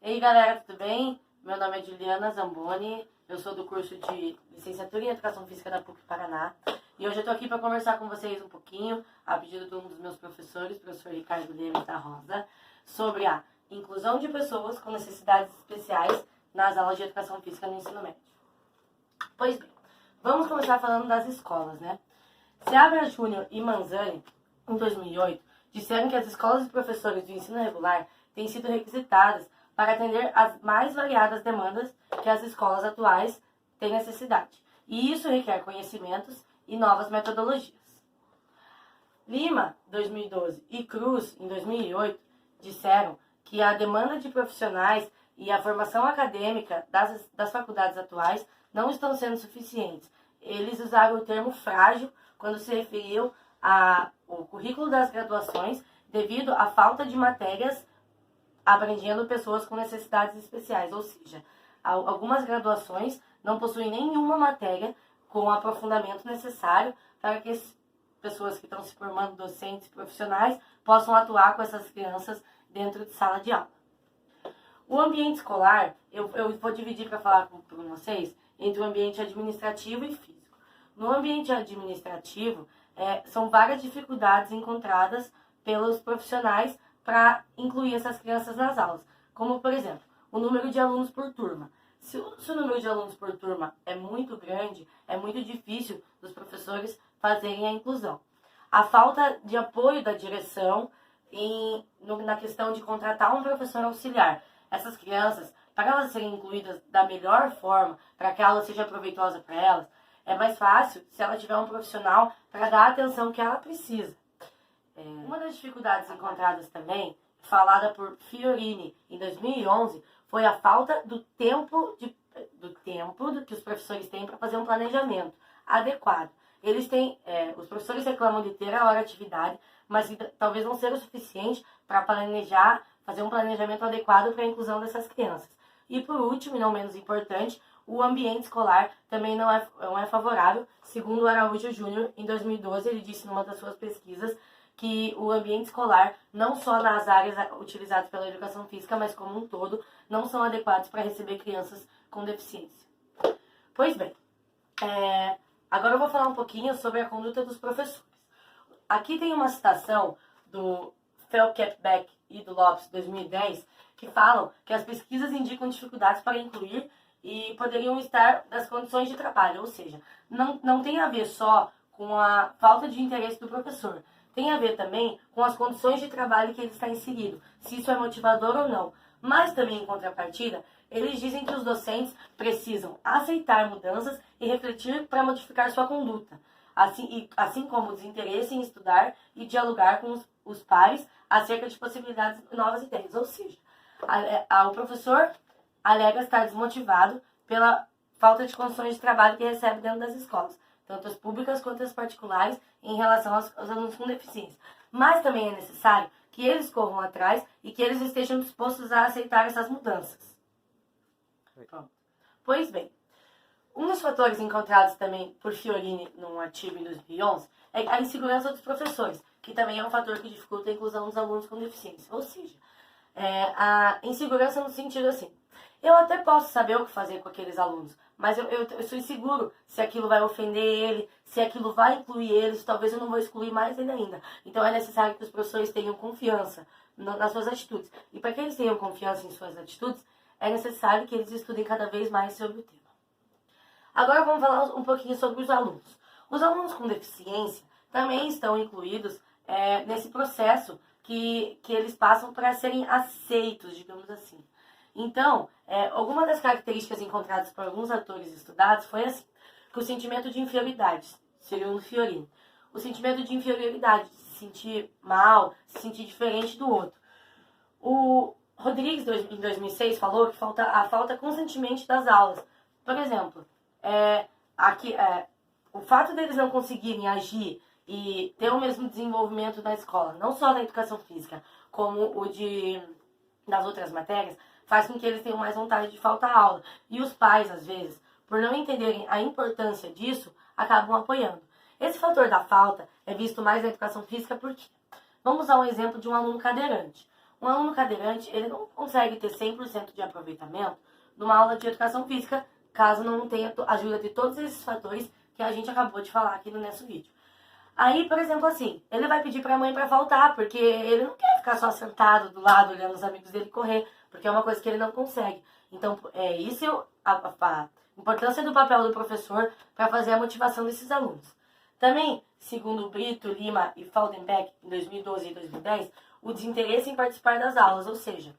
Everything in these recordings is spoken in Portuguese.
E aí galera, tudo bem? Meu nome é Juliana Zamboni, eu sou do curso de Licenciatura em Educação Física da PUC Paraná. E hoje eu tô aqui para conversar com vocês um pouquinho, a pedido de um dos meus professores, o professor Ricardo Lemes da Rosa, sobre a inclusão de pessoas com necessidades especiais nas aulas de Educação Física no ensino médio. Pois bem, vamos começar falando das escolas, né? Seabra Júnior e Manzani, em 2008, disseram que as escolas e professores do ensino regular têm sido requisitadas para atender às mais variadas demandas que as escolas atuais têm necessidade. E isso requer conhecimentos e novas metodologias. Lima, 2012, e Cruz, em 2008, disseram que a demanda de profissionais e a formação acadêmica das faculdades atuais não estão sendo suficientes. Eles usaram o termo frágil quando se referiu ao currículo das graduações devido à falta de matérias abrangendo pessoas com necessidades especiais, ou seja, algumas graduações não possuem nenhuma matéria com o aprofundamento necessário para que as pessoas que estão se formando docentes profissionais possam atuar com essas crianças dentro de sala de aula. O ambiente escolar, eu vou dividir para falar com vocês entre o ambiente administrativo e físico. No ambiente administrativo, são várias dificuldades encontradas pelos profissionais para incluir essas crianças nas aulas, como, por exemplo, o número de alunos por turma. Se o número de alunos por turma é muito grande, é muito difícil dos professores fazerem a inclusão. A falta de apoio da direção na questão de contratar um professor auxiliar. Essas crianças, para elas serem incluídas da melhor forma, para que a aula seja proveitosa para elas, é mais fácil se ela tiver um profissional para dar a atenção que ela precisa. Uma das dificuldades encontradas também, falada por Fiorini em 2011, foi a falta do tempo que os professores têm para fazer um planejamento adequado. Os professores reclamam de ter a hora de atividade, mas talvez não seja o suficiente para fazer um planejamento adequado para a inclusão dessas crianças. E por último, e não menos importante, o ambiente escolar também não é favorável. Segundo o Araújo Júnior, em 2012, ele disse numa das suas pesquisas que o ambiente escolar, não só nas áreas utilizadas pela educação física, mas como um todo, não são adequados para receber crianças com deficiência. Pois bem, agora eu vou falar um pouquinho sobre a conduta dos professores. Aqui tem uma citação do Felkepbeck e do Lopes, 2010, que falam que as pesquisas indicam dificuldades para incluir e poderiam estar das condições de trabalho, ou seja, não tem a ver só com a falta de interesse do professor, tem a ver também com as condições de trabalho que ele está inserido, se isso é motivador ou não. Mas também, em contrapartida, eles dizem que os docentes precisam aceitar mudanças e refletir para modificar sua conduta, assim como o desinteresse em estudar e dialogar com os pares acerca de possibilidades de novas ideias. Ou seja, o professor alega estar desmotivado pela falta de condições de trabalho que recebe dentro das escolas, tanto as públicas quanto as particulares, em relação aos alunos com deficiência. Mas também é necessário que eles corram atrás e que eles estejam dispostos a aceitar essas mudanças. Pronto. Pois bem, um dos fatores encontrados também por Fiorini num artigo em 2011 é a insegurança dos professores, que também é um fator que dificulta a inclusão dos alunos com deficiência. Ou seja, a insegurança no sentido assim, eu até posso saber o que fazer com aqueles alunos, mas eu sou inseguro se aquilo vai ofender ele, se aquilo vai incluir eles, talvez eu não vou excluir mais ele ainda. Então é necessário que os professores tenham confiança nas suas atitudes. E para que eles tenham confiança em suas atitudes, é necessário que eles estudem cada vez mais sobre o tema. Agora vamos falar um pouquinho sobre os alunos. Os alunos com deficiência também estão incluídos nesse processo que eles passam para serem aceitos, digamos assim. Então, alguma das características encontradas por alguns autores estudados foi assim, que o sentimento de inferioridade, segundo Fiorini, o sentimento de inferioridade, de se sentir mal, se sentir diferente do outro. O Rodrigues, em 2006, falou que falta constantemente das aulas. Por exemplo, o fato deles não conseguirem agir e ter o mesmo desenvolvimento na escola, não só na educação física, como das outras matérias, faz com que eles tenham mais vontade de faltar aula. E os pais, às vezes, por não entenderem a importância disso, acabam apoiando. Esse fator da falta é visto mais na educação física porque, vamos usar um exemplo de um aluno cadeirante. Um aluno cadeirante, ele não consegue ter 100% de aproveitamento numa aula de educação física, caso não tenha a ajuda de todos esses fatores que a gente acabou de falar aqui no nosso vídeo. Aí, por exemplo, assim, ele vai pedir pra mãe pra faltar, porque ele não quer ficar só sentado do lado, olhando os amigos dele correr, porque é uma coisa que ele não consegue. Então, isso a importância do papel do professor para fazer a motivação desses alunos. Também, segundo Brito, Lima e Faldenbeck, em 2012 e 2010, o desinteresse em participar das aulas, ou seja,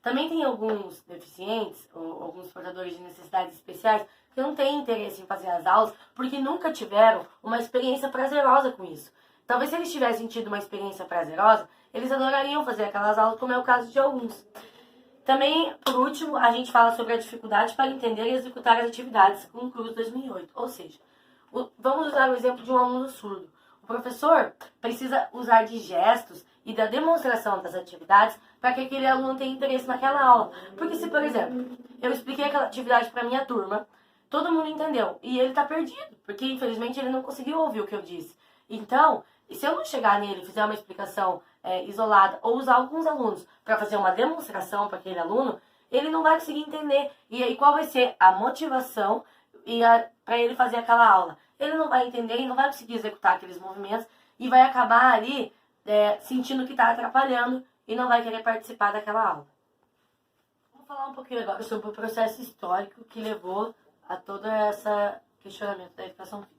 também tem alguns deficientes, ou alguns portadores de necessidades especiais, que não têm interesse em fazer as aulas porque nunca tiveram uma experiência prazerosa com isso. Talvez se eles tivessem tido uma experiência prazerosa, eles adorariam fazer aquelas aulas, como é o caso de alguns. Também, por último, a gente fala sobre a dificuldade para entender e executar as atividades com o CRUS 2008. Ou seja, vamos usar o exemplo de um aluno surdo. O professor precisa usar de gestos e da demonstração das atividades para que aquele aluno tenha interesse naquela aula. Porque se, por exemplo, eu expliquei aquela atividade para minha turma, todo mundo entendeu e ele está perdido, porque infelizmente ele não conseguiu ouvir o que eu disse. Então, se eu não chegar nele e fizer uma explicação isolada ou usar alguns alunos para fazer uma demonstração para aquele aluno, ele não vai conseguir entender. E aí qual vai ser a motivação para ele fazer aquela aula? Ele não vai entender e não vai conseguir executar aqueles movimentos e vai acabar ali sentindo que está atrapalhando e não vai querer participar daquela aula. Vamos falar um pouquinho agora sobre o processo histórico que levou a todo esse questionamento da educação física.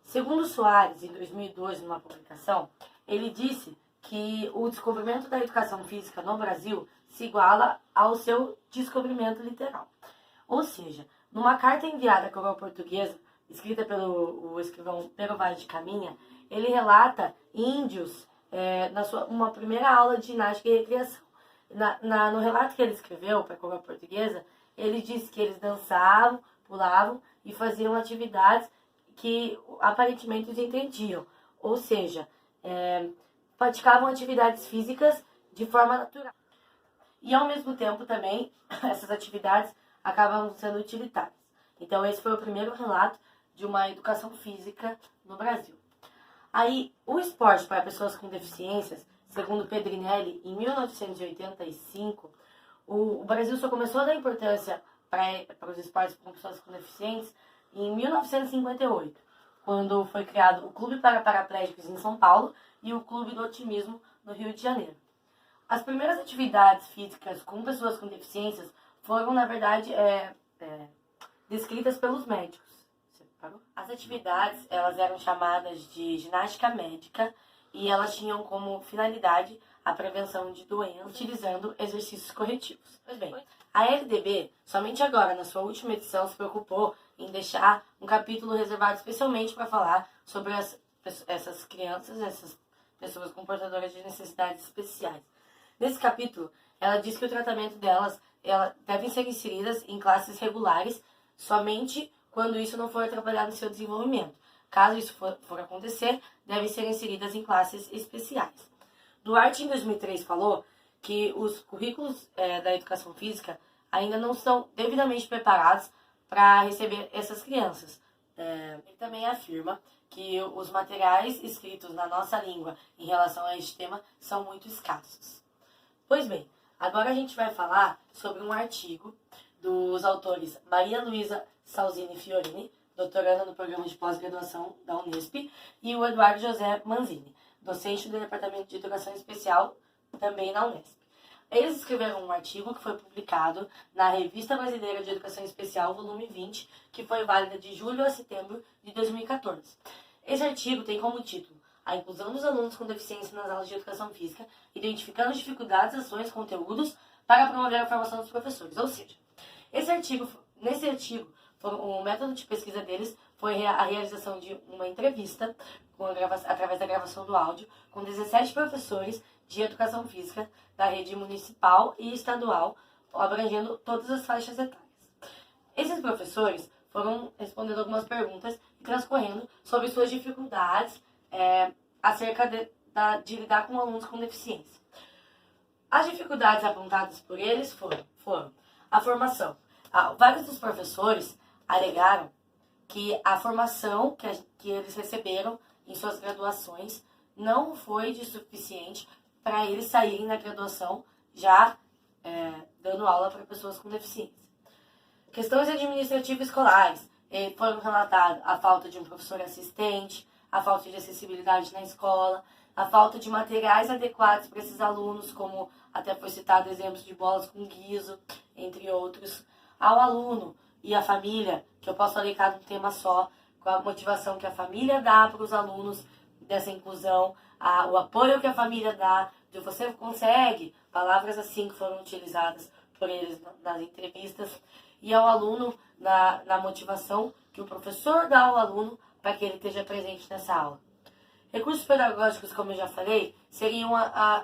Segundo Soares, em 2012, numa publicação, ele disse que o descobrimento da educação física no Brasil se iguala ao seu descobrimento literal. Ou seja, numa carta enviada à coroa portuguesa, escrita pelo escrivão Pero Vaz de Caminha, ele relata índios uma primeira aula de ginástica e recreação. No relato que ele escreveu para a coroa portuguesa, ele disse que eles dançavam, pulavam e faziam atividades que aparentemente os entendiam. Ou seja, praticavam atividades físicas de forma natural. E ao mesmo tempo também, essas atividades acabam sendo utilitárias. Então esse foi o primeiro relato de uma educação física no Brasil. Aí, o esporte para pessoas com deficiências, segundo Pedrinelli, em 1985, o Brasil só começou a dar importância para os esportes com pessoas com deficiências em 1958, quando foi criado o Clube para Paraplégicos em São Paulo e o Clube do Otimismo no Rio de Janeiro. As primeiras atividades físicas com pessoas com deficiências foram, na verdade, descritas pelos médicos. As atividades, elas eram chamadas de ginástica médica e elas tinham como finalidade a prevenção de doenças utilizando exercícios corretivos. Pois bem, a LDB, somente agora, na sua última edição, se preocupou em deixar um capítulo reservado especialmente para falar sobre essas crianças, essas pessoas com portadoras de necessidades especiais. Nesse capítulo, ela diz que o tratamento delas devem ser inseridas em classes regulares somente quando isso não for atrapalhar no seu desenvolvimento. Caso isso for acontecer, devem ser inseridas em classes especiais. Duarte, em 2003, falou que os currículos da educação física ainda não estão devidamente preparados para receber essas crianças. Ele também afirma que os materiais escritos na nossa língua em relação a este tema são muito escassos. Pois bem, agora a gente vai falar sobre um artigo dos autores Maria Luísa Salzini Fiorini, doutoranda no programa de pós-graduação da Unesp, e o Eduardo José Manzini, docente do Departamento de Educação Especial, também na Unesp. Eles escreveram um artigo que foi publicado na Revista Brasileira de Educação Especial, volume 20, que foi válida de julho a setembro de 2014. Esse artigo tem como título A Inclusão dos Alunos com Deficiência nas Aulas de Educação Física, identificando dificuldades, ações, conteúdos para promover a formação dos professores. Ou seja, nesse artigo, o método de pesquisa deles foi a realização de uma entrevista através da gravação do áudio com 17 professores de educação física da rede municipal e estadual, abrangendo todas as faixas etárias. Esses professores foram respondendo algumas perguntas e transcorrendo sobre suas dificuldades acerca de lidar com alunos com deficiência. As dificuldades apontadas por eles foram a formação. Vários dos professores alegaram que a formação que eles receberam em suas graduações não foi de suficiente para eles saírem na graduação já dando aula para pessoas com deficiência. Questões administrativas escolares. Foram relatadas a falta de um professor assistente, a falta de acessibilidade na escola, a falta de materiais adequados para esses alunos, como até foi citado exemplos de bolas com guiso, entre outros. Ao aluno e à família, que eu posso aplicar num tema só, com a motivação que a família dá para os alunos dessa inclusão, o apoio que a família dá, de você consegue, palavras assim que foram utilizadas por eles nas entrevistas, e ao aluno na motivação que o professor dá ao aluno para que ele esteja presente nessa aula. Recursos pedagógicos, como eu já falei, seriam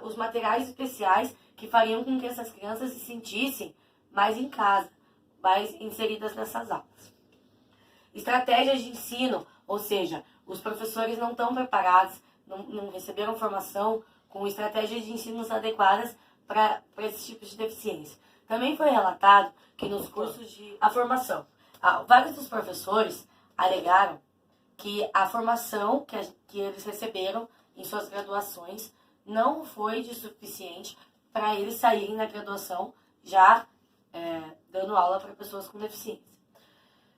os materiais especiais que fariam com que essas crianças se sentissem mais em casa, mais inseridas nessas aulas. Estratégias de ensino, ou seja, os professores não estão preparados, não receberam formação com estratégias de ensino adequadas para esses tipos de deficiência. Também foi relatado que nos cursos de formação, vários dos professores alegaram que a formação que eles receberam em suas graduações não foi de suficiente para eles saírem na graduação já dando aula para pessoas com deficiência.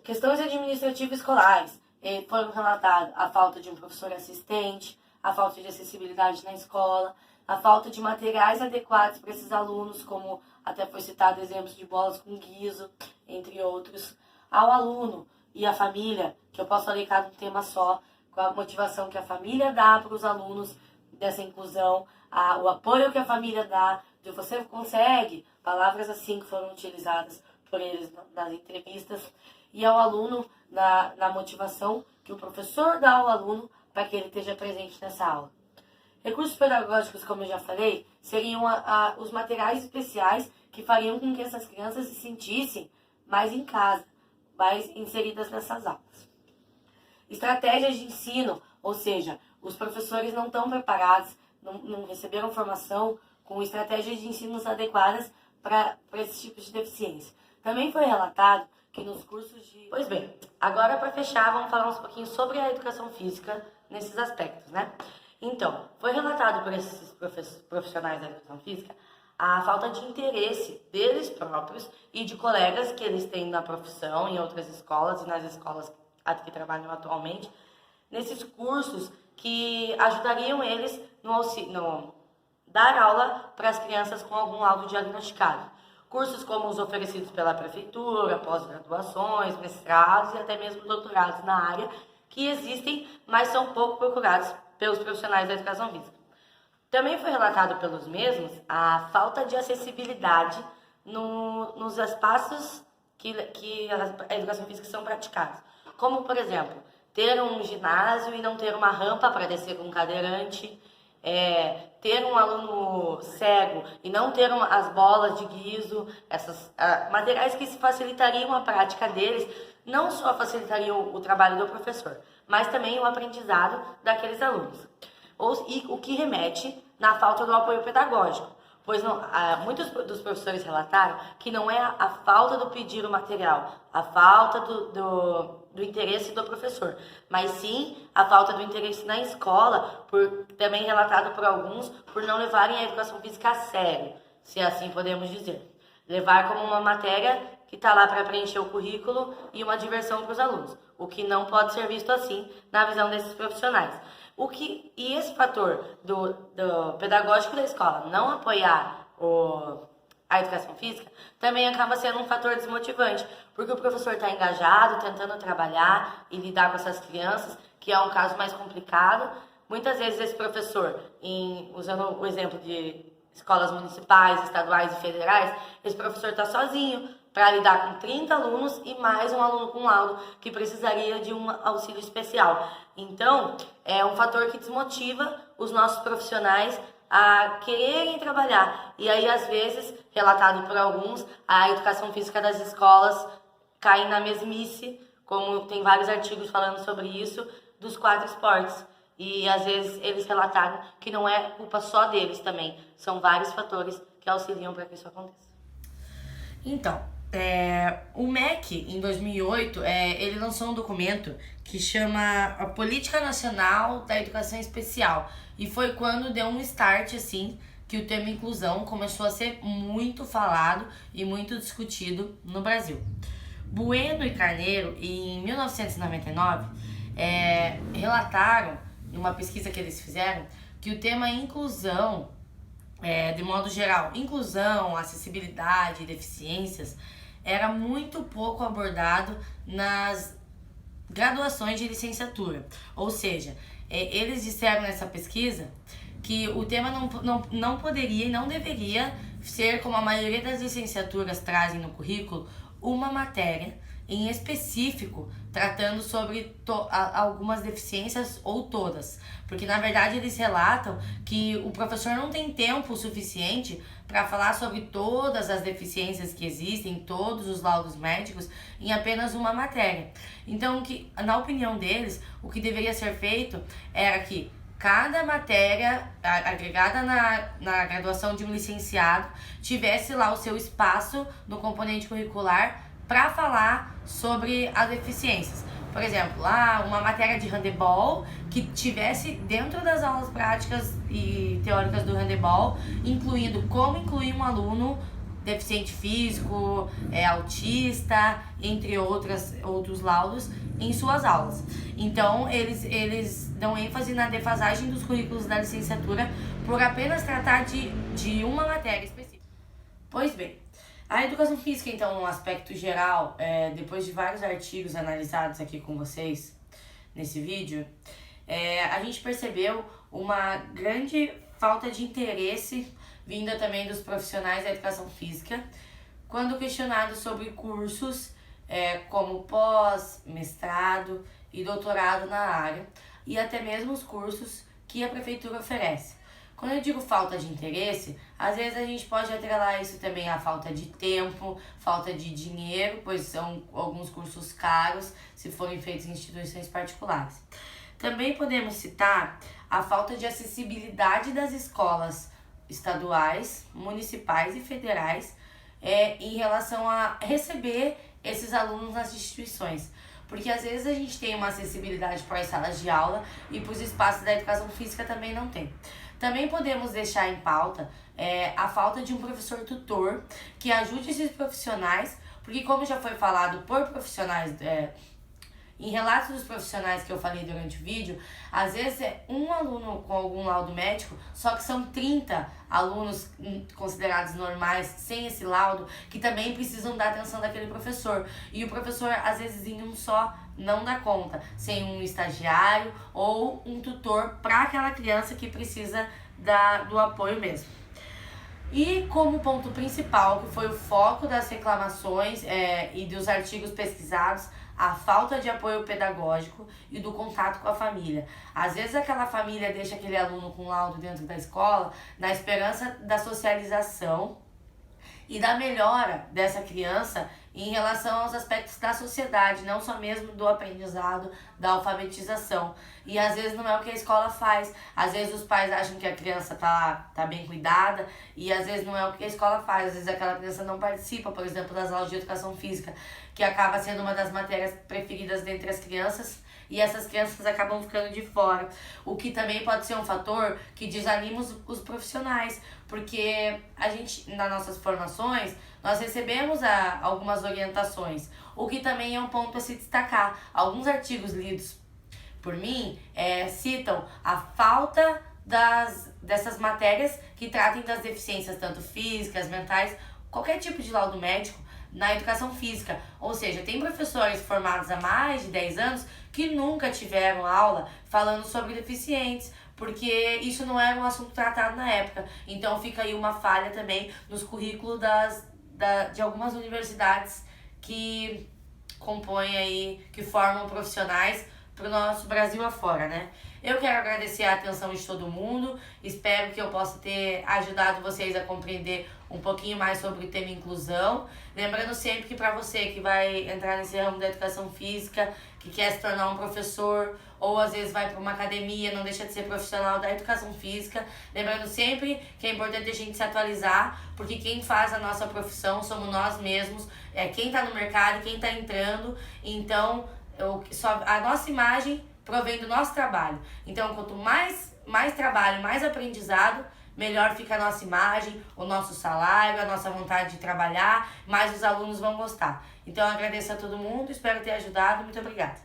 Questões administrativas escolares. Foram relatadas a falta de um professor assistente, a falta de acessibilidade na escola, a falta de materiais adequados para esses alunos, como até foi citado exemplos de bolas com guiso, entre outros. Ao aluno e à família, que eu posso aplicar num tema só, com a motivação que a família dá para os alunos dessa inclusão, o apoio que a família dá, de você consegue, palavras assim que foram utilizadas por eles nas entrevistas, e ao aluno na motivação que o professor dá ao aluno para que ele esteja presente nessa aula. Recursos pedagógicos, como eu já falei, seriam os materiais especiais que fariam com que essas crianças se sentissem mais em casa, mais inseridas nessas aulas. Estratégias de ensino, ou seja, os professores não estão preparados, não receberam formação com estratégias de ensino adequadas para esses tipos de deficiência. Também foi relatado que nos cursos de... Pois bem, agora para fechar, vamos falar um pouquinho sobre a educação física nesses aspectos, né? Então, foi relatado por esses profissionais da educação física a falta de interesse deles próprios e de colegas que eles têm na profissão, em outras escolas e nas escolas que trabalham atualmente, nesses cursos que ajudariam eles no dar aula para as crianças com algum alvo diagnosticado. Cursos como os oferecidos pela prefeitura, pós-graduações, mestrados e até mesmo doutorados na área, que existem, mas são pouco procurados pelos profissionais da educação física. Também foi relatado pelos mesmos a falta de acessibilidade nos espaços que a educação física são praticados. Como, por exemplo, ter um ginásio e não ter uma rampa para descer com um cadeirante, ter um aluno cego e não ter as bolas de guiso, materiais que facilitariam a prática deles, não só facilitariam o trabalho do professor, mas também o aprendizado daqueles alunos. E o que remete na falta do apoio pedagógico, pois muitos dos professores relataram que não é a falta do pedir o material, a falta do interesse do professor, mas sim a falta do interesse na escola, também relatado por alguns, por não levarem a educação física a sério, se assim podemos dizer. Levar como uma matéria que está lá para preencher o currículo e uma diversão para os alunos, o que não pode ser visto assim na visão desses profissionais. E esse fator do pedagógico da escola não apoiar a educação física também acaba sendo um fator desmotivante, porque o professor está engajado, tentando trabalhar e lidar com essas crianças, que é um caso mais complicado. Muitas vezes esse professor, usando o exemplo de escolas municipais, estaduais e federais, esse professor está sozinho para lidar com 30 alunos e mais um aluno com laudo que precisaria de um auxílio especial. Então, é um fator que desmotiva os nossos profissionais a quererem trabalhar. E aí, às vezes, relatado por alguns, a educação física das escolas cai na mesmice, como tem vários artigos falando sobre isso, dos 4 esportes. E, às vezes, eles relataram que não é culpa só deles também. São vários fatores que auxiliam para que isso aconteça. Então, o MEC, em 2008, ele lançou um documento que chama a Política Nacional da Educação Especial. E foi quando deu um start, assim, que o tema inclusão começou a ser muito falado e muito discutido no Brasil. Bueno e Carneiro, em 1999, relataram, em uma pesquisa que eles fizeram, que o tema inclusão, de modo geral, inclusão, acessibilidade e deficiências, era muito pouco abordado nas graduações de licenciatura. Ou seja, eles disseram nessa pesquisa que o tema não poderia e não deveria ser, como a maioria das licenciaturas trazem no currículo, uma matéria em específico tratando sobre algumas deficiências ou todas. Porque, na verdade, eles relatam que o professor não tem tempo suficiente para falar sobre todas as deficiências que existem, todos os laudos médicos, em apenas uma matéria. Então, na opinião deles, o que deveria ser feito era que cada matéria agregada na graduação de um licenciado tivesse lá o seu espaço no componente curricular para falar sobre as deficiências. Por exemplo, lá uma matéria de handebol que tivesse dentro das aulas práticas e teóricas do handebol, incluindo como incluir um aluno deficiente físico, autista, entre outros laudos, em suas aulas. Então, eles dão ênfase na defasagem dos currículos da licenciatura por apenas tratar de uma matéria específica. Pois bem, a educação física, então, no aspecto geral, depois de vários artigos analisados aqui com vocês nesse vídeo, a gente percebeu uma grande falta de interesse vinda também dos profissionais da educação física, quando questionados sobre cursos como pós, mestrado e doutorado na área, e até mesmo os cursos que a prefeitura oferece. Quando eu digo falta de interesse, às vezes a gente pode atrelar isso também à falta de tempo, falta de dinheiro, pois são alguns cursos caros se forem feitos em instituições particulares. Também podemos citar a falta de acessibilidade das escolas estaduais, municipais e federais em relação a receber esses alunos nas instituições. Porque às vezes a gente tem uma acessibilidade para as salas de aula e para os espaços da educação física também não tem. Também podemos deixar em pauta a falta de um professor tutor que ajude esses profissionais, porque como já foi falado por profissionais, em relatos dos profissionais que eu falei durante o vídeo, às vezes é um aluno com algum laudo médico, só que são 30 alunos considerados normais sem esse laudo que também precisam da atenção daquele professor. E o professor, às vezes, em um só não dá conta, sem um estagiário ou um tutor para aquela criança que precisa do apoio mesmo. E como ponto principal, que foi o foco das reclamações e dos artigos pesquisados, a falta de apoio pedagógico e do contato com a família. Às vezes aquela família deixa aquele aluno com laudo dentro da escola na esperança da socialização e da melhora dessa criança em relação aos aspectos da sociedade, não só mesmo do aprendizado, da alfabetização. E às vezes não é o que a escola faz. Às vezes os pais acham que a criança tá bem cuidada e às vezes não é o que a escola faz. Às vezes aquela criança não participa, por exemplo, das aulas de educação física, que acaba sendo uma das matérias preferidas dentre as crianças, e essas crianças acabam ficando de fora. O que também pode ser um fator que desanima os profissionais, porque a gente, nas nossas formações, nós recebemos algumas orientações, o que também é um ponto a se destacar. Alguns artigos lidos por mim citam a falta dessas matérias que tratem das deficiências, tanto físicas, mentais, qualquer tipo de laudo médico, na educação física. Ou seja, tem professores formados há mais de 10 anos que nunca tiveram aula falando sobre deficientes, porque isso não era um assunto tratado na época. Então fica aí uma falha também nos currículos de algumas universidades que compõem aí, que formam profissionais para o nosso Brasil afora, né? Eu quero agradecer a atenção de todo mundo, espero que eu possa ter ajudado vocês a compreender um pouquinho mais sobre o tema inclusão. Lembrando sempre que para você que vai entrar nesse ramo da educação física, que quer se tornar um professor, ou às vezes vai para uma academia, não deixa de ser profissional da educação física, lembrando sempre que é importante a gente se atualizar, porque quem faz a nossa profissão somos nós mesmos, quem está no mercado, quem está entrando. Então, a nossa imagem provém do nosso trabalho. Então, quanto mais trabalho, mais aprendizado, melhor fica a nossa imagem, o nosso salário, a nossa vontade de trabalhar, mais os alunos vão gostar. Então eu agradeço a todo mundo, espero ter ajudado, muito obrigada.